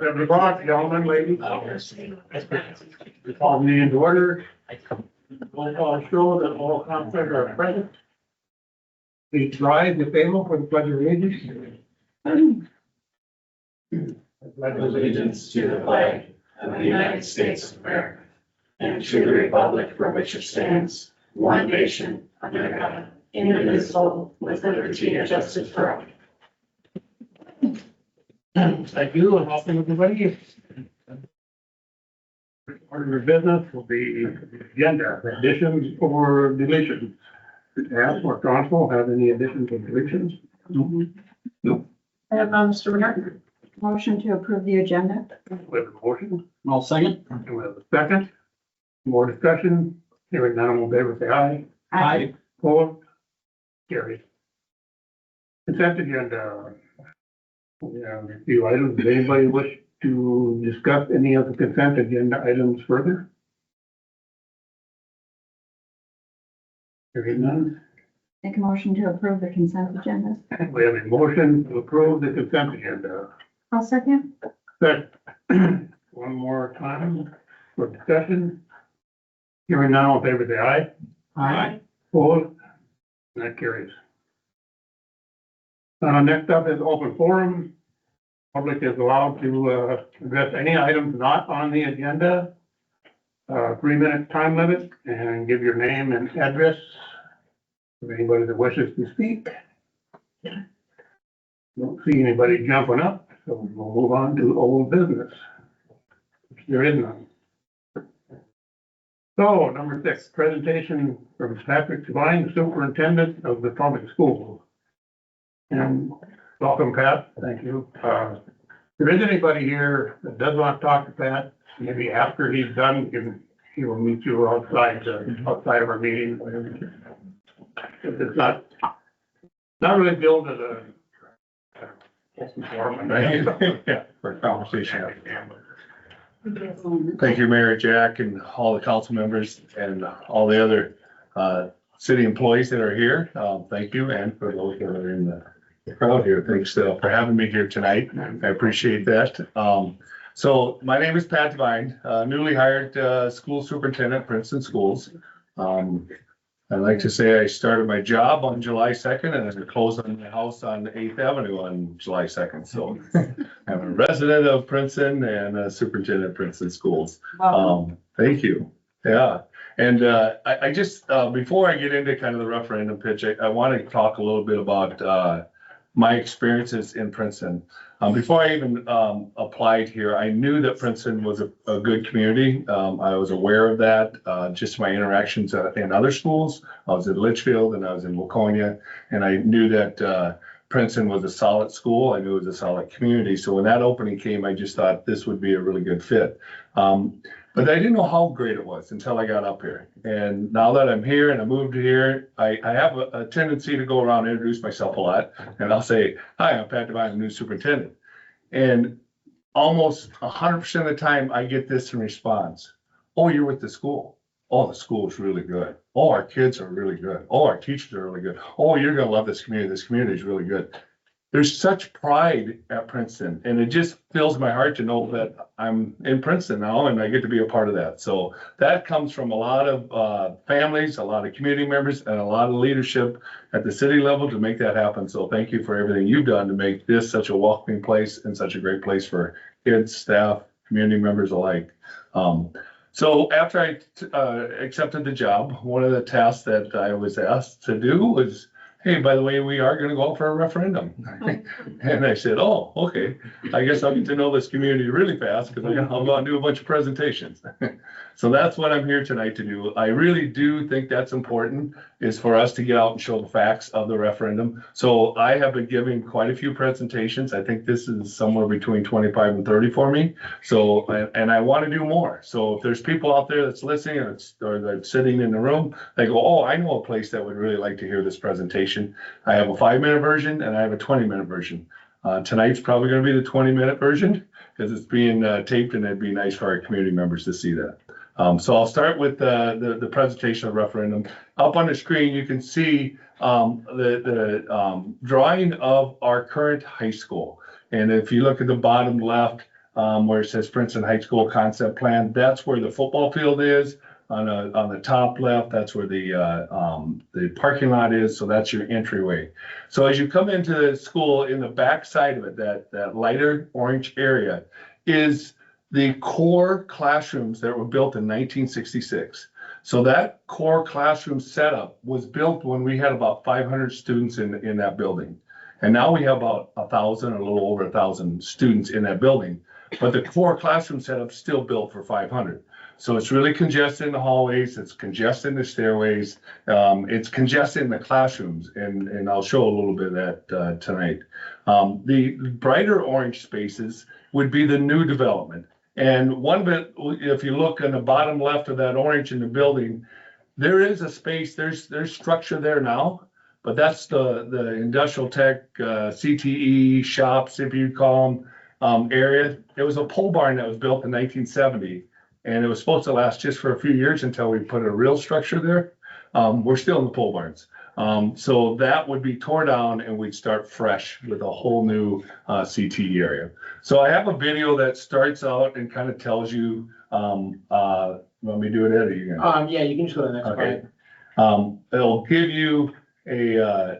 Everybody, gentlemen, ladies. Call me into order. Roll call show that all councilors are present. Please rise if able for the pledge of allegiance. Pledge allegiance to the flag of the United States of America and to the republic for which it stands, one nation, under God, indivisible, with liberty and justice for all. Thank you and welcome everybody. Order of business will be agenda additions or deletions. Ask or council have any additions or deletions? I have, Mr. Bernard. Motion to approve the agenda. We have a motion. I'll second. And we have a second. More discussion. Hearing none, all in favor, say aye. Aye. Opposed? Carried. Consent agenda. We have a few items. Does anybody wish to discuss any of the consent agenda items further? Hearing none. Make a motion to approve the consent agenda. We have a motion to approve the consent agenda. I'll second. Second. One more time for discussion. Hearing none, all in favor, say aye. Aye. Opposed? That carries. Next up is open forum. Public is allowed to, address any items not on the agenda. 3-minute time limit and give your name and address. For anybody that wishes to speak. Don't see anybody jumping up, so we'll move on to old business. There is none. So, number 6, presentation from Patrick Devine, superintendent of the public schools. And welcome, Pat. Thank you. If there is anybody here that does want to talk to Pat, maybe after he's done, he will meet you outside of our meeting. It's not really billed as a forum. Yeah, for a conversation. Thank you, Mayor Jack, and all the council members and all the other city employees that are here. Thank you, and for those that are in the crowd here, thanks for having me here tonight. I appreciate that. So my name is Pat Devine, newly hired school superintendent at Princeton Schools. I'd like to say I started my job on July 2nd and I closed on the house on 8th Avenue on July 2nd. So I'm a resident of Princeton and a superintendent of Princeton Schools. Thank you. Yeah. And I just, before I get into kind of the referendum pitch, I want to talk a little bit about my experiences in Princeton. Before I even applied here, I knew that Princeton was a good community. I was aware of that, just my interactions in other schools. I was in Litchfield and I was in Waconia, and I knew that Princeton was a solid school. I knew it was a solid community. So when that opening came, I just thought this would be a really good fit. But I didn't know how great it was until I got up here. And now that I'm here and I moved here, I have a tendency to go around and introduce myself a lot. And I'll say, hi, I'm Pat Devine, I'm new superintendent. And almost 100% of the time I get this in response. Oh, you're with the school. Oh, the school is really good. Oh, our kids are really good. Oh, our teachers are really good. Oh, you're going to love this community. This community is really good. There's such pride at Princeton, and it just fills my heart to know that I'm in Princeton now and I get to be a part of that. So that comes from a lot of families, a lot of community members, and a lot of leadership at the city level to make that happen. So thank you for everything you've done to make this such a welcoming place and such a great place for kids, staff, community members alike. So after I accepted the job, one of the tasks that I was asked to do was, hey, by the way, we are going to go out for a referendum. And I said, oh, okay. I guess I'll get to know this community really fast because I'll go and do a bunch of presentations. So that's what I'm here tonight to do. I really do think that's important, is for us to get out and show the facts of the referendum. So I have been giving quite a few presentations. I think this is somewhere between 25 and 30 for me. So, and I want to do more. So if there's people out there that's listening or that's sitting in the room, they go, oh, I know a place that would really like to hear this presentation. I have a 5-minute version and I have a 20-minute version. Tonight's probably going to be the 20-minute version because it's being taped, and it'd be nice for our community members to see that. So I'll start with the presentation of the referendum. Up on the screen, you can see the drawing of our current high school. And if you look at the bottom left, where it says Princeton High School Concept Plan. That's where the football field is. On the top left, that's where the parking lot is. So that's your entryway. So as you come into the school, in the back side of it, that lighter orange area is the core classrooms that were built in 1966. So that core classroom setup was built when we had about 500 students in that building. And now we have about 1,000, a little over 1,000 students in that building. But the core classroom setup's still built for 500. So it's really congested in the hallways, it's congested in the stairways, it's congested in the classrooms, and I'll show a little bit of that tonight. The brighter orange spaces would be the new development. And one bit, if you look on the bottom left of that orange in the building, there is a space, there's structure there now, but that's the industrial tech, CTE shops, if you'd call them, area. It was a pole barn that was built in 1970. And it was supposed to last just for a few years until we put a real structure there. We're still in the pole barns. So that would be torn down and we'd start fresh with a whole new CTE area. So I have a video that starts out and kind of tells you, want me to do it, Ed, or are you gonna? Yeah, you can just go to the next Okay. slide. It'll give you a,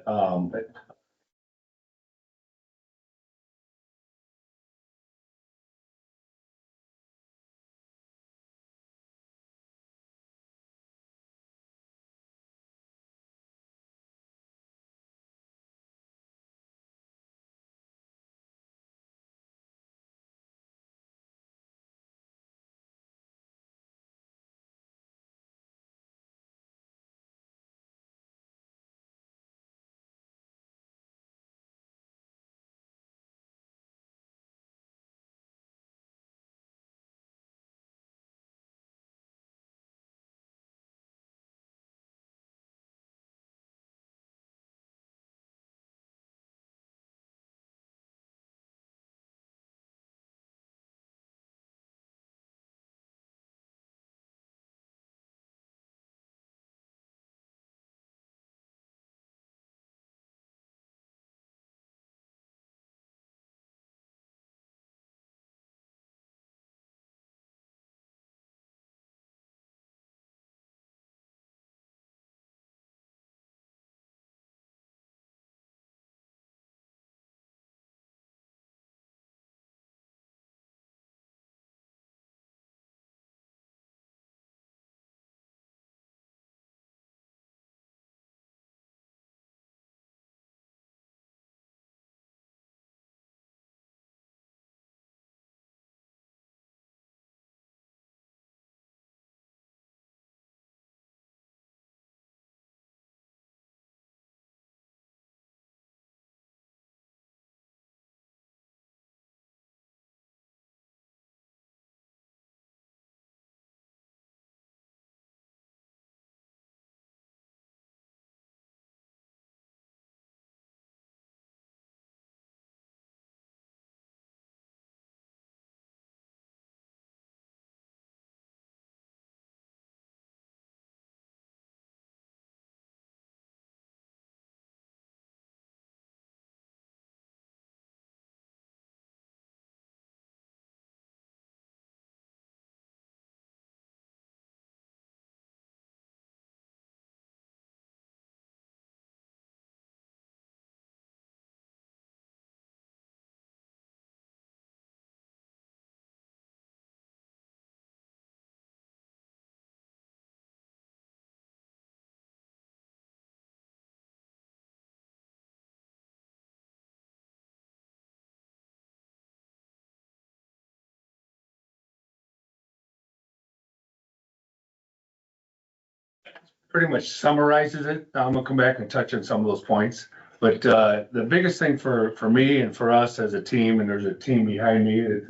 pretty much summarizes it. I'm gonna come back and touch on some of those points. But the biggest thing for me and for us as a team, and there's a team behind me,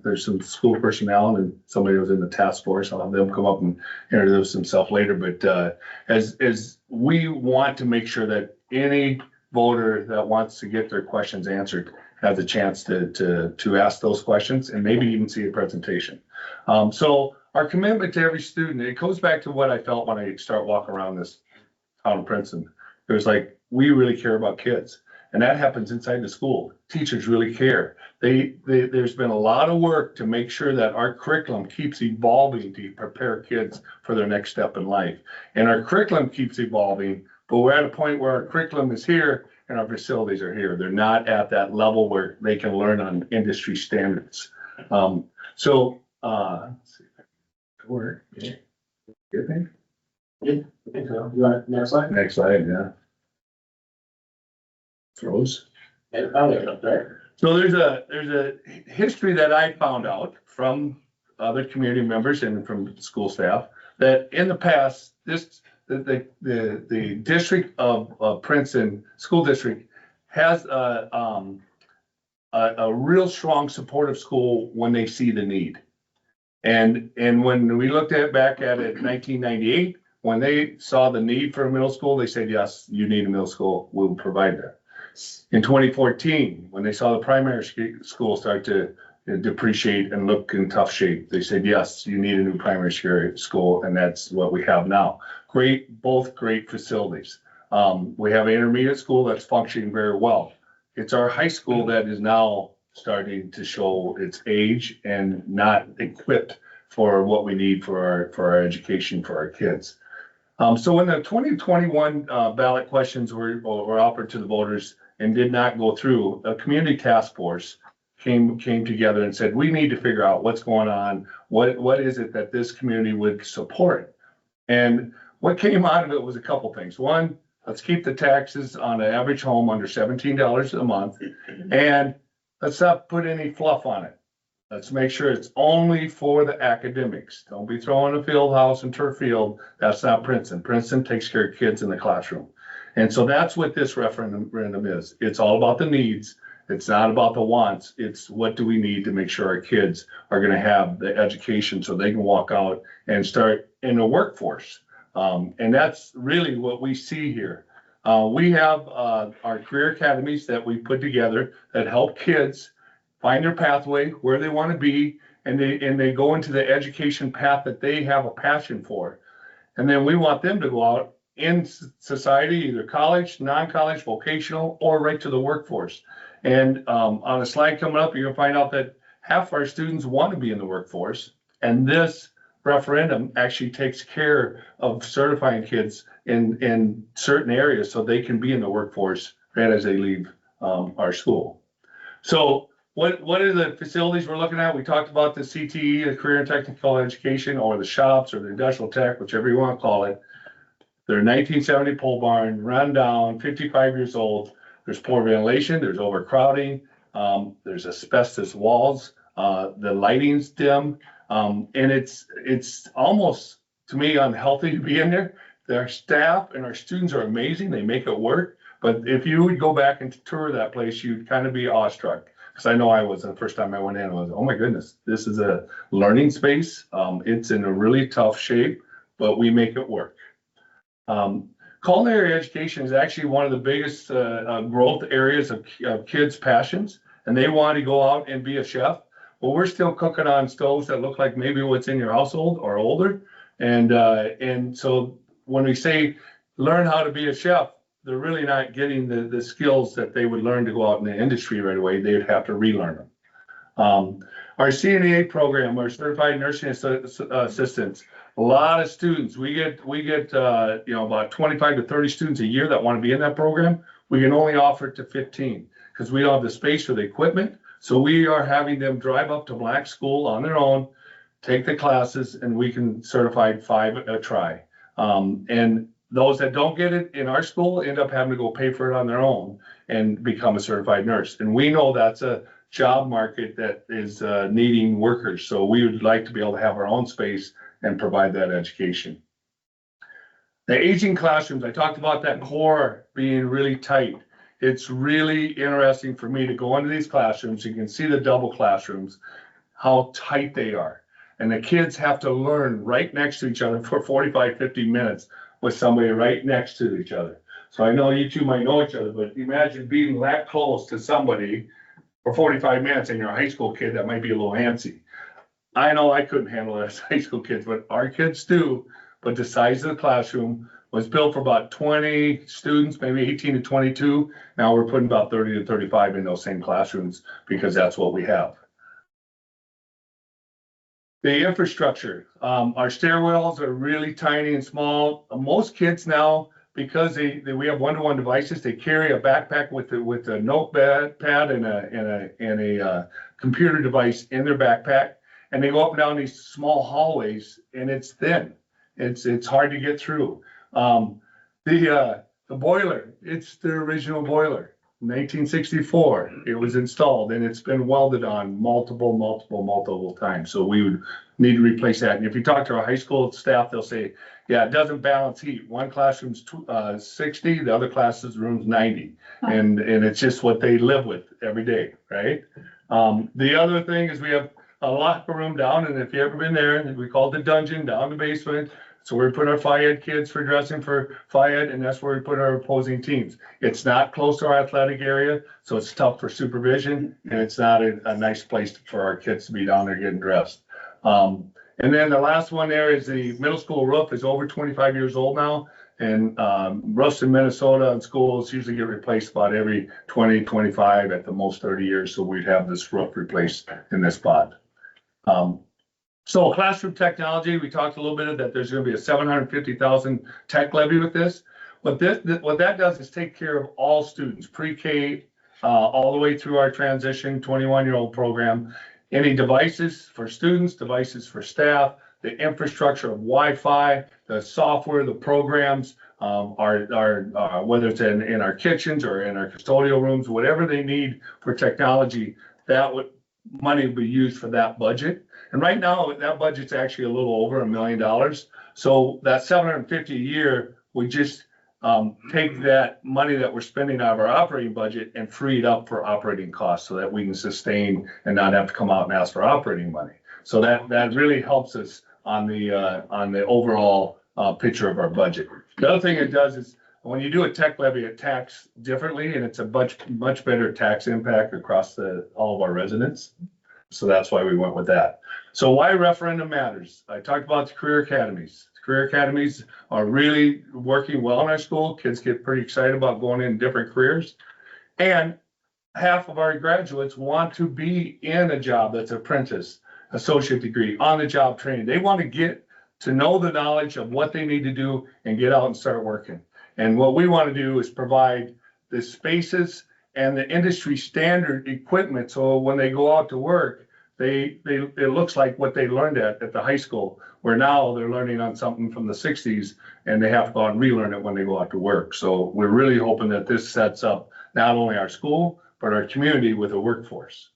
there's some school personnel and somebody who's in the task force. I'll have them come up and introduce themselves later. But as we want to make sure that any voter that wants to get their questions answered has a chance to ask those questions and maybe even see a presentation. So our commitment to every student, it goes back to what I felt when I start walking around this town of Princeton. It was like, we really care about kids. And that happens inside the school. Teachers really care. There's been a lot of work to make sure that our curriculum keeps evolving to prepare kids for their next step in life. And our curriculum keeps evolving, but we're at a point where our curriculum is here and our facilities are here. They're not at that level where they can learn on industry standards. Let's see. Work. Yeah. Good thing. You want next slide? Next slide, yeah. Froze. So there's a history that I found out from other community members and from school staff that in the past, the district of Princeton School District has a real strong supportive school when they see the need. And when we looked back at it in 1998, when they saw the need for a middle school, they said, yes, you need a middle school, we'll provide that. In 2014, when they saw the primary school start to depreciate and look in tough shape, they said, yes, you need a new primary school, and that's what we have now. Both great facilities. We have an intermediate school that's functioning very well. It's our high school that is now starting to show its age and not equipped for what we need for our education for our kids. So when the 2021 ballot questions were offered to the voters and did not go through, a community task force came together and said, we need to figure out what's going on. What is it that this community would support? And what came out of it was a couple things. One, let's keep the taxes on an average home under $17 a month. And let's not put any fluff on it. Let's make sure it's only for the academics. Don't be throwing a field house and turf field. That's not Princeton. Princeton takes care of kids in the classroom. And so that's what this referendum is. It's all about the needs. It's not about the wants. It's what do we need to make sure our kids are going to have the education so they can walk out and start in the workforce. And that's really what we see here. We have our career academies that we put together that help kids find their pathway, where they want to be, and they go into the education path that they have a passion for. And then we want them to go out in society, either college, non-college, vocational, or right to the workforce. And on a slide coming up, you're gonna find out that half our students want to be in the workforce. And this referendum actually takes care of certifying kids in certain areas so they can be in the workforce right as they leave our school. So what are the facilities we're looking at? We talked about the CTE, the Career and Technical Education, or the shops, or the industrial tech, whichever you want to call it. They're 1970 pole barn, run down, 55 years old. There's poor ventilation, there's overcrowding, there's asbestos walls, the lighting's dim, and it's almost, to me, unhealthy to be in there. Our staff and our students are amazing, they make it work, but if you would go back and tour that place, you'd kind of be awestruck. Because I know I was the first time I went in, I was, oh my goodness, this is a learning space. It's in a really tough shape, but we make it work. Culinary education is actually one of the biggest growth areas of kids' passions, and they want to go out and be a chef. Well, we're still cooking on stoves that look like maybe what's in your household or older. And so when we say learn how to be a chef, they're really not getting the skills that they would learn to go out in the industry right away. They would have to relearn them. Our CNA program, our Certified Nursing Assistants, a lot of students. We get about 25 to 30 students a year that want to be in that program. We can only offer it to 15 because we don't have the space for the equipment. So we are having them drive up to Black School on their own, take the classes, and we can certify 5 a try. And those that don't get it in our school end up having to go pay for it on their own and become a certified nurse. And we know that's a job market that is needing workers. So we would like to be able to have our own space and provide that education. The aging classrooms, I talked about that core being really tight. It's really interesting for me to go into these classrooms. You can see the double classrooms, how tight they are. And the kids have to learn right next to each other for 45, 50 minutes with somebody right next to each other. So I know you two might know each other, but imagine being that close to somebody for 45 minutes and you're a high school kid that might be a little antsy. I know I couldn't handle it as high school kids, but our kids do. But the size of the classroom, was built for about 20 students, maybe 18 to 22. Now we're putting about 30 to 35 in those same classrooms because that's what we have. The infrastructure, our stairwells are really tiny and small. Most kids now, because we have one-to-one devices, they carry a backpack with a notepad and a computer device in their backpack, and they go up and down these small hallways, and it's thin. It's hard to get through. The boiler, it's the original boiler. 1964, it was installed and it's been welded on multiple times. So we would need to replace that. And if you talk to our high school staff, they'll say, yeah, it doesn't balance heat. One classroom's 60, the other class's room's 90. And it's just what they live with every day, right? The other thing is we have a locker room down, and if you've ever been there, we call it the dungeon, down the basement. So we put our Phi Ed kids for dressing for Phi Ed, and that's where we put our opposing teams. It's not close to our athletic area, so it's tough for supervision, and it's not a nice place for our kids to be down there getting dressed. And then the last one there is the middle school roof is over 25 years old now, and roofs in Minnesota and schools usually get replaced about every 20, 25, at the most 30 years, so we'd have this roof replaced in this spot. So classroom technology, we talked a little bit of that. There's going to be a $750,000 tech levy with this. What that does is take care of all students, pre-K, all the way through our transition 21-year-old program. Any devices for students, devices for staff, the infrastructure of Wi-Fi, the software, the programs, whether it's in our kitchens or in our custodial rooms, whatever they need for technology, money will be used for that budget. And right now, that budget's actually a little over $1 million. So that $750 a year, we just take that money that we're spending out of our operating budget and free it up for operating costs so that we can sustain and not have to come out and ask for operating money. So that really helps us on the overall picture of our budget. The other thing it does is when you do a tech levy, it tax differently, and it's a much better tax impact across all of our residents. So that's why we went with that. So why referendum matters? I talked about the career academies. The career academies are really working well in our school. Kids get pretty excited about going in different careers. And half of our graduates want to be in a job that's apprentice, associate degree, on-the-job training. They want to get to know the knowledge of what they need to do and get out and start working. And what we want to do is provide the spaces and the industry standard equipment. So when they go out to work, it looks like what they learned at the high school, where now they're learning on something from the 60s and they have to go out and relearn it when they go out to work. So we're really hoping that this sets up not only our school, but our community with a workforce.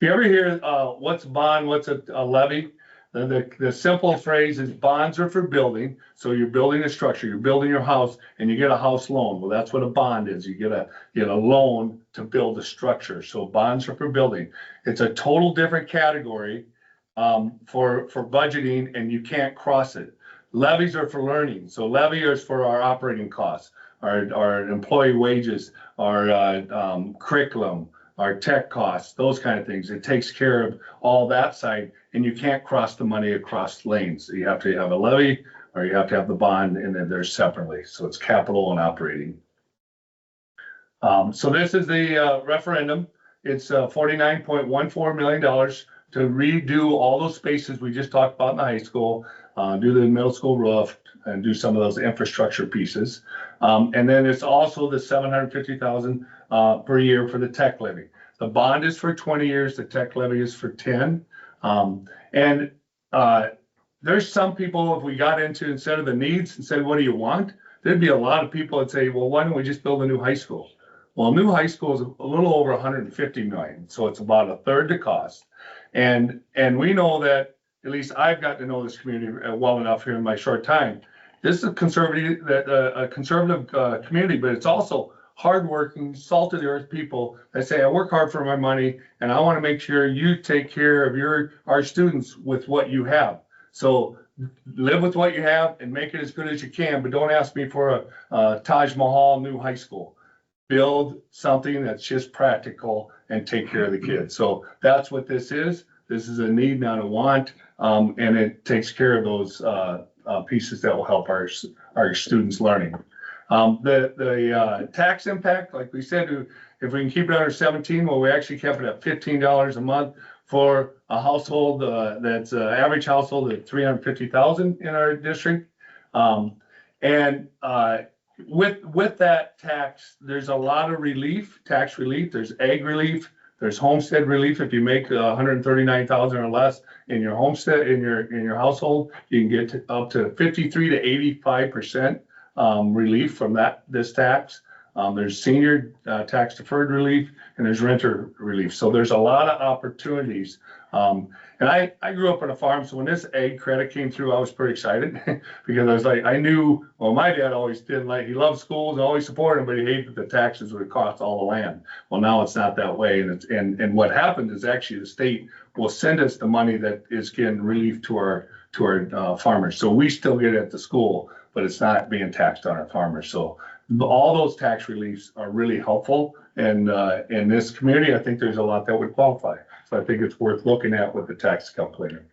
If you ever hear what's a bond, what's a levy? The simple phrase is bonds are for building. So you're building a structure, you're building your house, and you get a house loan. Well, that's what a bond is. You get a loan to build a structure. So bonds are for building. It's a total different category for budgeting, and you can't cross it. Levies are for learning. So levy is for our operating costs, our employee wages, our curriculum, our tech costs, those kind of things. It takes care of all that side, and you can't cross the money across lanes. You have to have a levy or you have to have the bond, and then they're separately. So it's capital and operating. So this is the referendum. It's $49.14 million to redo all those spaces we just talked about in the high school, do the middle school roof, and do some of those infrastructure pieces. And then it's also the $750,000 per year for the tech levy. The bond is for 20 years, the tech levy is for 10. There's some people, if we got into, instead of the needs and said, what do you want? There'd be a lot of people that say, well, why don't we just build a new high school? Well, a new high school is a little over 150 million. So it's about a third the cost. And we know that, at least I've got to know this community well enough here in my short time. This is a conservative community, but it's also hardworking, salt of the earth people that say, I work hard for my money and I want to make sure you take care of our students with what you have. So live with what you have and make it as good as you can, but don't ask me for a Taj Mahal new high school. Build something that's just practical and take care of the kids. So that's what this is. This is a need, not a want. And it takes care of those pieces that will help our students learning. The tax impact, like we said, if we can keep it under 17, well, we actually kept it at $15 a month for a household, that's average household at 350,000 in our district. With that tax, there's a lot of relief, tax relief. There's ag relief. There's homestead relief. If you make 139,000 or less in your homestead, in your household, you can get up to 53 to 85% relief from this tax. There's senior tax deferred relief, and there's renter relief. So there's a lot of opportunities. And I grew up on a farm, so when this ag credit came through, I was pretty excited because I was like, I knew, well, my dad always didn't like, he loved schools and always supported them, but he hated the taxes would cost all the land. Well, now it's not that way. And what happened is actually the state will send us the money that is getting relief to our farmers. So we still get it at the school, but it's not being taxed on our farmers. So all those tax reliefs are really helpful. And in this community, I think there's a lot that would qualify. So I think it's worth looking at with the tax calculator.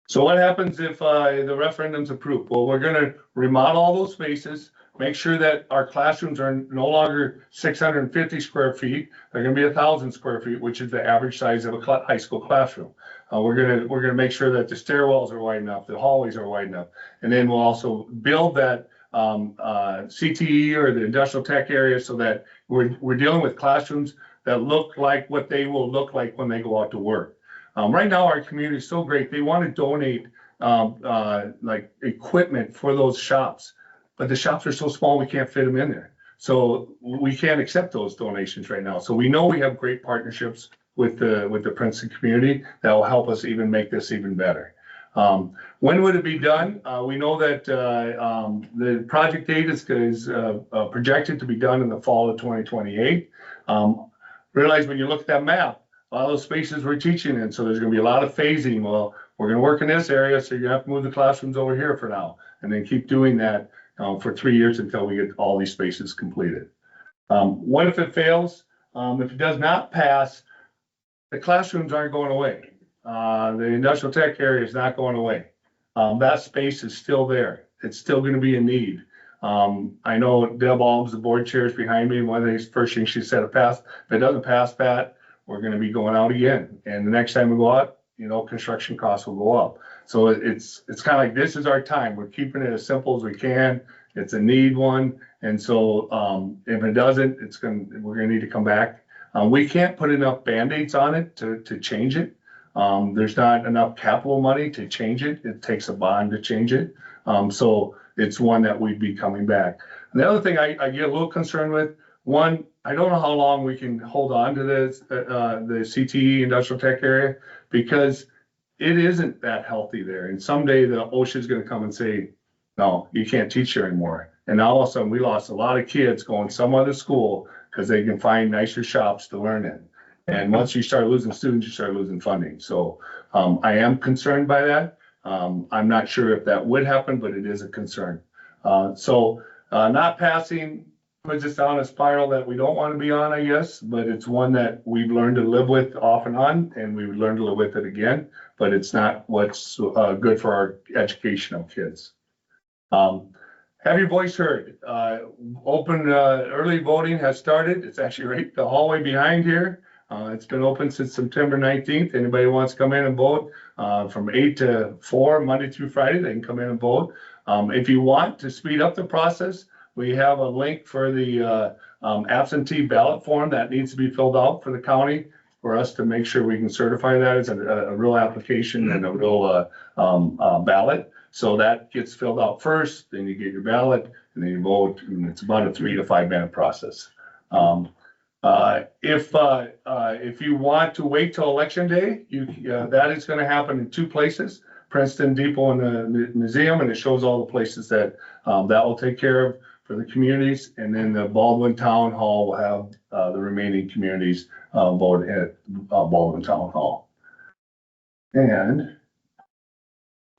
So what happens if the referendum's approved? Well, we're gonna remodel all those spaces, make sure that our classrooms are no longer 650 square feet. They're gonna be 1,000 square feet, which is the average size of a high school classroom. We're gonna make sure that the stairwells are wide enough, the hallways are wide enough. And then we'll also build that CTE or the industrial tech area so that we're dealing with classrooms that look like what they will look like when they go out to work. Right now, our community is so great. They want to donate like equipment for those shops, but the shops are so small, we can't fit them in there. So we can't accept those donations right now. So we know we have great partnerships with the Princeton community that will help us even make this even better. When would it be done? We know that the project date is projected to be done in the fall of 2028. Realize when you look at that map, a lot of those spaces we're teaching in, so there's gonna be a lot of phasing. Well, we're gonna work in this area, so you're gonna have to move the classrooms over here for now, and then keep doing that for 3 years until we get all these spaces completed. What if it fails? If it does not pass, the classrooms aren't going away. The industrial tech area is not going away. That space is still there. It's still gonna be a need. I know Deb Alms, the board chair, is behind me. One of the first things she said, if it doesn't pass, Pat, we're gonna be going out again. And the next time we go out, construction costs will go up. So it's kind of like, this is our time. We're keeping it as simple as we can. It's a need one. And so if it doesn't, we're gonna need to come back. We can't put enough Band-Aids on it to change it. There's not enough capital money to change it. It takes a bond to change it. So it's one that we'd be coming back. And the other thing I get a little concerned with, one, I don't know how long we can hold on to this, the CTE industrial tech area, because it isn't that healthy there. And someday the OSHA is going to come and say, no, you can't teach here anymore. And now all of a sudden we lost a lot of kids going some other school because they can find nicer shops to learn in. And once you start losing students, you start losing funding. So I am concerned by that. I'm not sure if that would happen, but it is a concern. So not passing puts us down a spiral that we don't want to be on, I guess, but it's one that we've learned to live with off and on, and we would learn to live with it again, but it's not what's good for our education of kids. Have your voice heard. Open early voting has started. It's actually right the hallway behind here. It's been open since September 19th. Anybody who wants to come in and vote from 8 to 4, Monday through Friday, they can come in and vote. If you want to speed up the process, we have a link for the absentee ballot form that needs to be filled out for the county for us to make sure we can certify that as a real application and a real ballot. So that gets filled out first, then you get your ballot, and then you vote, and it's about a 3 to 5 minute process. If you want to wait till election day, that is going to happen in 2 places, Princeton Depot and the museum, and it shows all the places that that will take care of for the communities, and then the Baldwin Town Hall will have the remaining communities vote at Baldwin Town Hall. And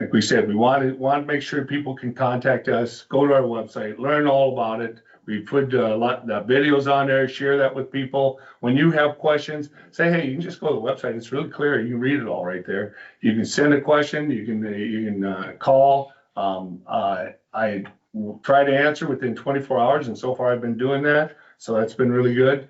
like we said, we want to make sure people can contact us, go to our website, learn all about it. We put a lot of videos on there, share that with people. When you have questions, say, hey, you can just go to the website. It's really clear. You can read it all right there. You can send a question. You can call. I try to answer within 24 hours, and so far I've been doing that, so that's been really good.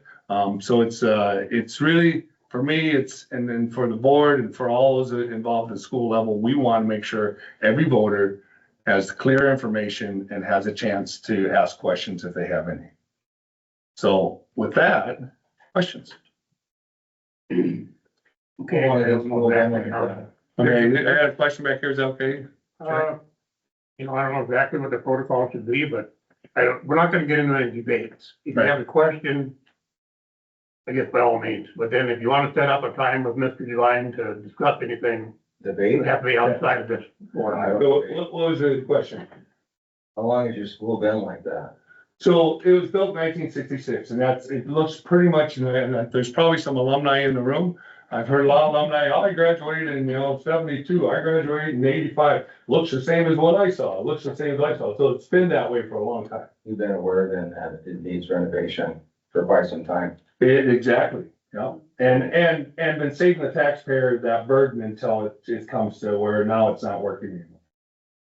So it's really, for me, and then for the board and for all those involved at the school level, we want to make sure every voter has clear information and has a chance to ask questions if they have any. So with that, questions? Okay. Okay, I got a question back here, is that okay? You know, I don't know exactly what the protocol should be, but we're not gonna get into any debates. If you Right. have a question, I guess by all means, but then if you wanna set up a time with Mr. Devine to discuss anything, it Debate? would have to be outside of this forum. What was the question? How long has your school been like that? So it was built 1966, and it looks pretty much, and there's probably some alumni in the room. I've heard a lot of alumni, I graduated in, 72, I graduated in 85. Looks the same as what I saw, it looks the same as I saw, so it's been that way for a long time. You've been aware then that it needs renovation for quite some time. Exactly, yeah, and been saving the taxpayer that burden until it comes to where now it's not working anymore.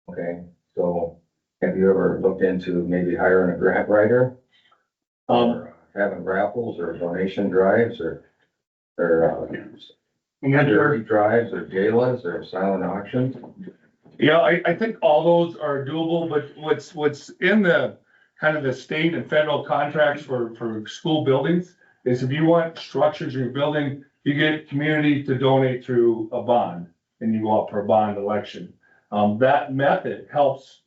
Okay, so have you ever looked into maybe hiring a grant writer? Or having raffles or donation drives or charity drives or galas or silent auctions? Yeah, I think all those are doable, but what's in the kind of the state and federal contracts for school buildings is if you want structures in your building, you get community to donate through a bond and you go up for a bond election. That method helps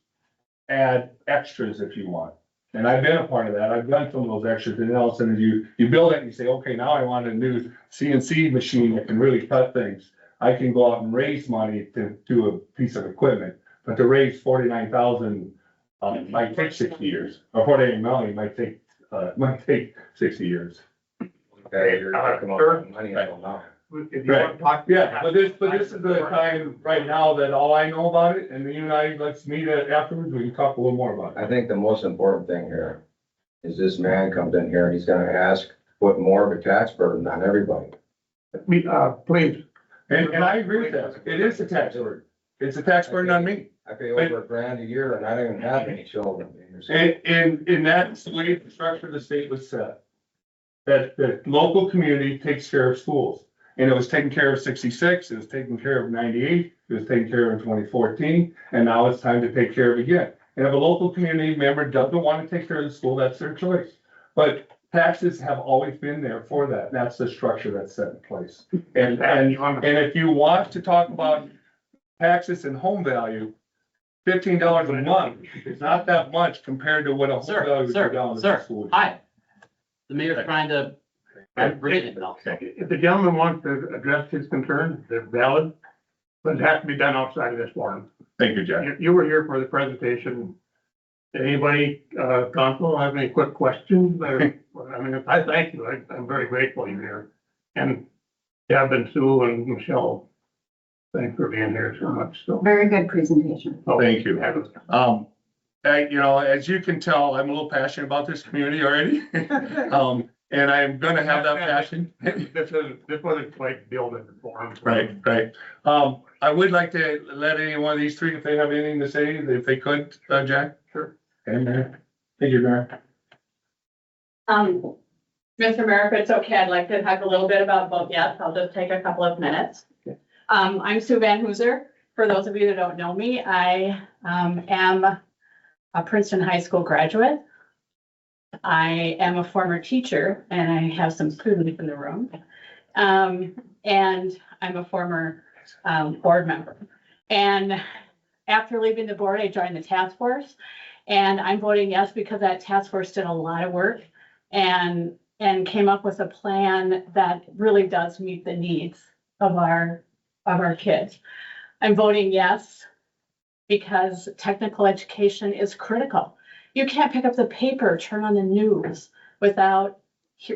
add extras if you want. And I've been a part of that. I've done some of those extras, and then all of a sudden you build it and you say, okay, now I want a new CNC machine that can really cut things. I can go out and raise money to do a piece of equipment, but to raise 49,000, might take 60 years, or 48 million might take 60 years. Okay, you're talking about money until now. If you want to talk. Yeah, but this is the time right now that all I know about it, and you and I, let's meet afterwards, we can talk a little more about it. I think the most important thing here is this man comes in here and he's gonna put more of a tax burden on everybody. Please, And I agree with that. It is a tax burden. It's a tax burden on me. I pay over $1,000 a year and I don't even have any children. in your school. And that's the way the structure of the state was set. That the local community takes care of schools. And it was taken care of 66, it was taken care of 98, it was taken care of in 2014, and now it's time to take care of it again. And if a local community member doesn't want to take care of the school, that's their choice. But taxes have always been there for that. That's the structure that's set in place. And if you want to talk about taxes and home value, $15 a month is not that much compared to what a home value would go down at the school. Hi. The mayor's trying to, I'm bringing it now. if the gentleman wants to address his concerns, they're valid, but it has to be done outside of this forum. Thank you, Jack. You were here for the presentation. Anybody, council, have any quick questions? I thank you. I'm very grateful you're here. And Deb and Sue and Michelle, thanks for being here so much, so. Very good presentation. Thank you. As you can tell, I'm a little passionate about this community already. And I'm gonna have that passion. This wasn't quite building the forum. Right. I would like to let any one of these three, if they have anything to say, if they could, Jack? Sure. Okay, Mayor. Thank you, Mayor. Mr. Mayor, if it's okay, I'd like to talk a little bit about Vote Yes. I'll just take a couple of minutes. I'm Sue Van Hooser. For those of you that don't know me, I am a Princeton High School graduate. I am a former teacher, and I have some students in the room. And I'm a former board member. And after leaving the board, I joined the task force. And I'm voting yes because that task force did a lot of work and came up with a plan that really does meet the needs of our kids. I'm voting yes because technical education is critical. You can't pick up the paper, turn on the news without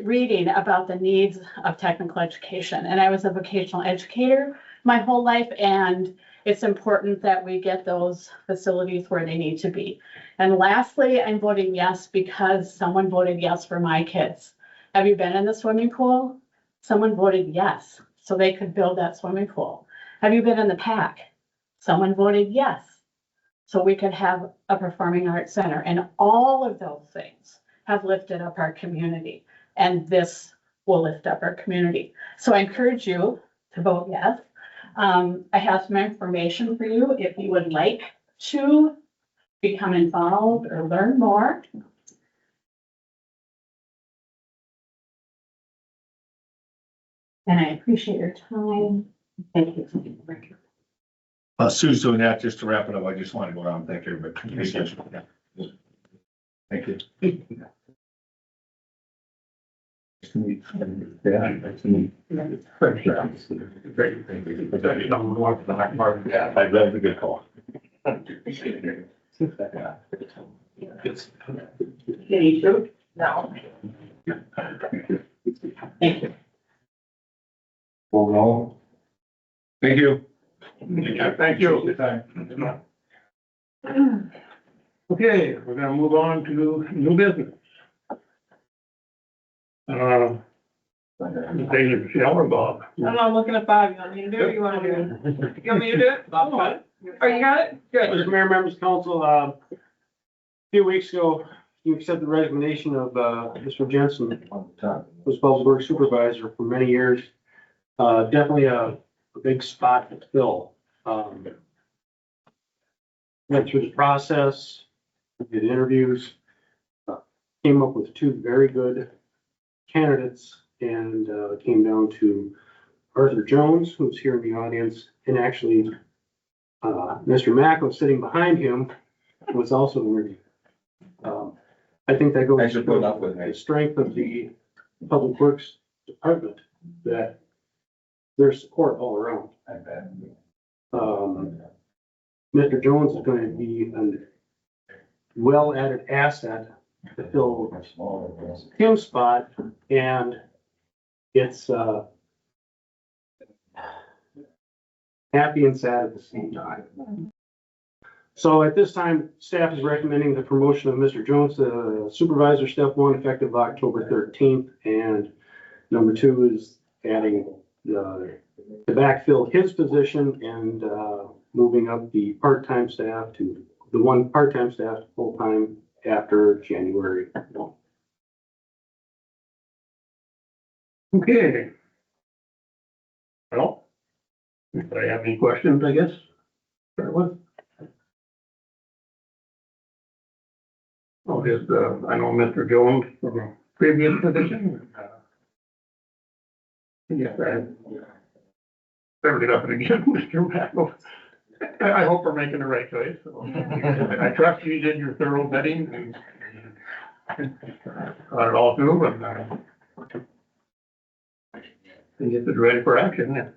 reading about the needs of technical education. And I was a vocational educator my whole life, and it's important that we get those facilities where they need to be. And lastly, I'm voting yes because someone voted yes for my kids. Have you been in the swimming pool? Someone voted yes, so they could build that swimming pool. Have you been in the PAC? Someone voted yes, so we could have a performing arts center. And all of those things have lifted up our community, and this will lift up our community. So I encourage you to vote yes. I have some information for you if you would like to become involved or learn more. And I appreciate your time. Thank you. Sue's doing that, just to wrap it up, I just want to go around and thank everybody. Thank you. Yeah, nice to meet you. Great. Don't want the back part. Yeah, I'd love the good call. Can you shoot? No. Thank you. Hold on. Thank you. Thank you. Okay, we're gonna move on to new business. David Michelle or Bob? I'm not looking at Bob. You want me to do it or you want to do it? You want me to do it? Bob, got it? Oh, you got it? Good. Mr. Mayor, members of council, a few weeks ago, you accepted the resignation of, Mr. Jensen, who was Public Works Supervisor for many years. Definitely a big spot to fill. Went through the process, did interviews, came up with two very good candidates, and came down to Arthur Jones, who's here in the audience, and actually Mr. Mack was sitting behind him, was also interviewed. I think that goes Thanks for to putting up with me. the strength of the Public Works Department, that there's support all around. Mr. Jones is going to be a well-added asset to fill Tim's spot, and it's happy and sad at the same time. So at this time, staff is recommending the promotion of Mr. Jones to supervisor step one effective October 13th. And number two is adding to backfill his position and moving up the part-time staff to the one part-time staff to full-time after January 1. Okay. Well, if I have any questions, I guess, start with. Oh, just, I know Mr. Jones from a previous position. Yes, I started it up again, Mr. Mackel. I hope we're making the right choice. So. I trust you did your thorough vetting and got it all through, and get it ready for action.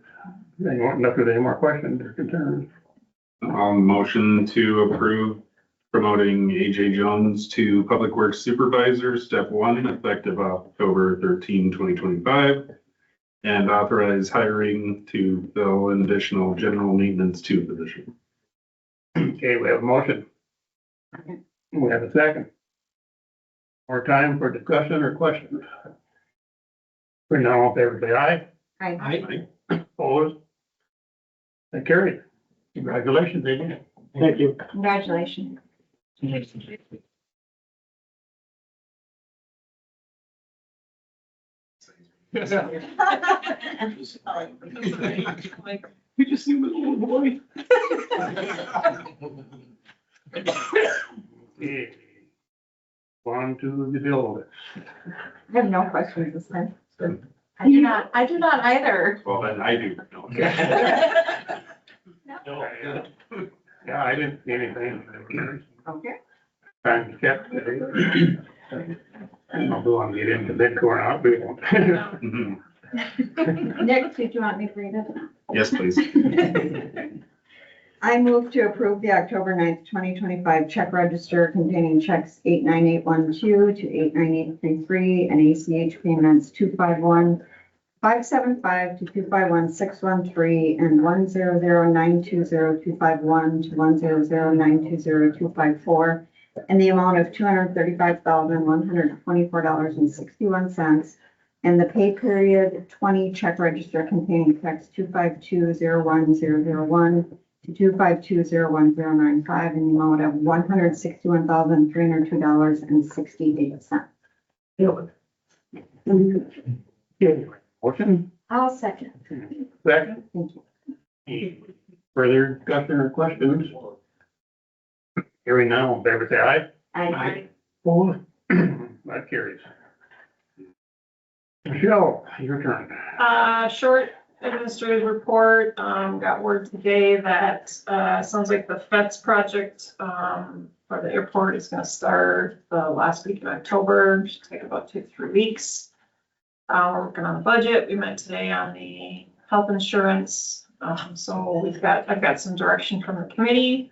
Anyone, if there's any more questions or concerns? Motion to approve promoting AJ Jones to Public Works Supervisor, step one, effective October 13, 2025. And authorize hiring to fill an additional general maintenance 2 position. Okay, we have a motion. We have a second. More time for discussion or questions? For now, all in favor, say aye. Hi. Opposed? And carried. Congratulations, AJ. Thank you. Congratulations. You just seem a little boy. Okay. On to the bill. I have no questions this time. I do not either. Well, then I do. Yeah, I didn't see anything. Okay. Trying to check. I'll go on and get into bid corn out, we won't. Mhm. Nick, did you want me to read it? Yes, please. I move to approve the October 9th, 2025 check register containing checks 89812 to 89833 and ACH payments 251575 to 251613 and 100920251 to 100920254 in the amount of $235,124.61. And the pay period 20 check register containing checks 25201001 to 2520195 in the amount of $161,302.68. Okay, motion, I'll second. second. Thank you. Any further discussion or questions? Hearing none, all in favor say aye. Aye. Opposed? That carries. Michelle, your turn. Short administrative report, got word today that, sounds like the FETS project, for the airport is gonna start the last week of October, should take about 2 to 3 weeks. We're working on the budget, we met today on the health insurance, so I've got some direction from the committee.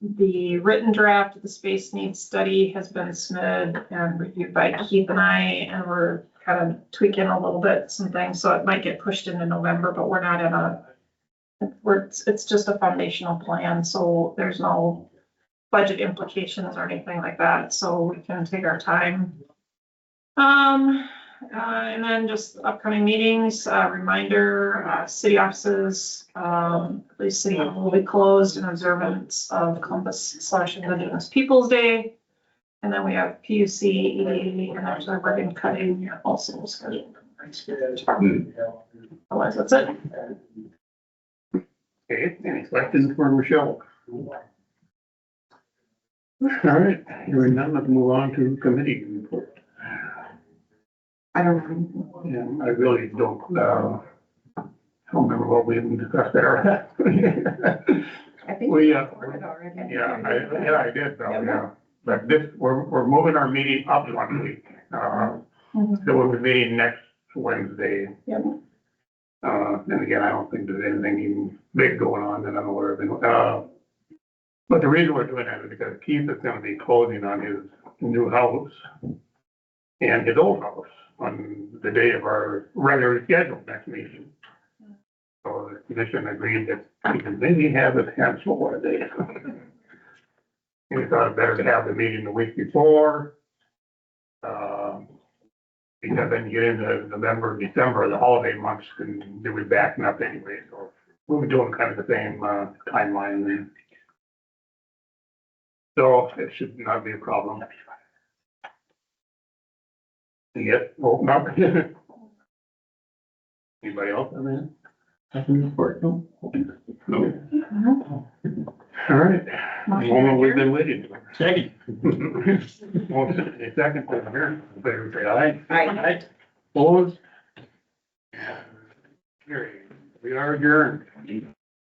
The written draft of the space needs study has been submitted and reviewed by Keith and I, and we're kind of tweaking a little bit some things, so it might get pushed into November, but we're not in it's just a foundational plan, so there's no budget implications or anything like that, so we can take our time. And then just upcoming meetings, reminder, city offices, the city will be closed in observance of Columbus/Indigenous Peoples' Day. And then we have PUC, EDA, and actually ribbon cutting also scheduled. Otherwise, that's it. Okay, any questions for Michelle? All right, hearing none, let's move on to committee report. I don't know. Yeah, I really don't remember what we discussed there. I think We, we recorded already. I did, though, yeah. But this, we're moving our meeting up 1 week. So we'll be meeting next Wednesday. Yep. And again, I don't think there's anything even big going on that I'm aware of. But the reason we're doing that is because Keith is gonna be closing on his new house and his old house on the day of our regular scheduled next meeting. So the commission agreed that we could maybe have it canceled one day. And we thought it better to have the meeting the week before. Because then you get into November, December, the holiday months, and they'll be backing up anyway, so we'll be doing kind of the same timeline then. So it should not be a problem. Yes, open up. Anybody else have anything? Nothing to report, no? No. All right, the Motion moment we've adjourned. been waiting for. Second. Motion, a second, for adjourn. Favor say aye. Aye. Opposed? Carried. We are adjourned.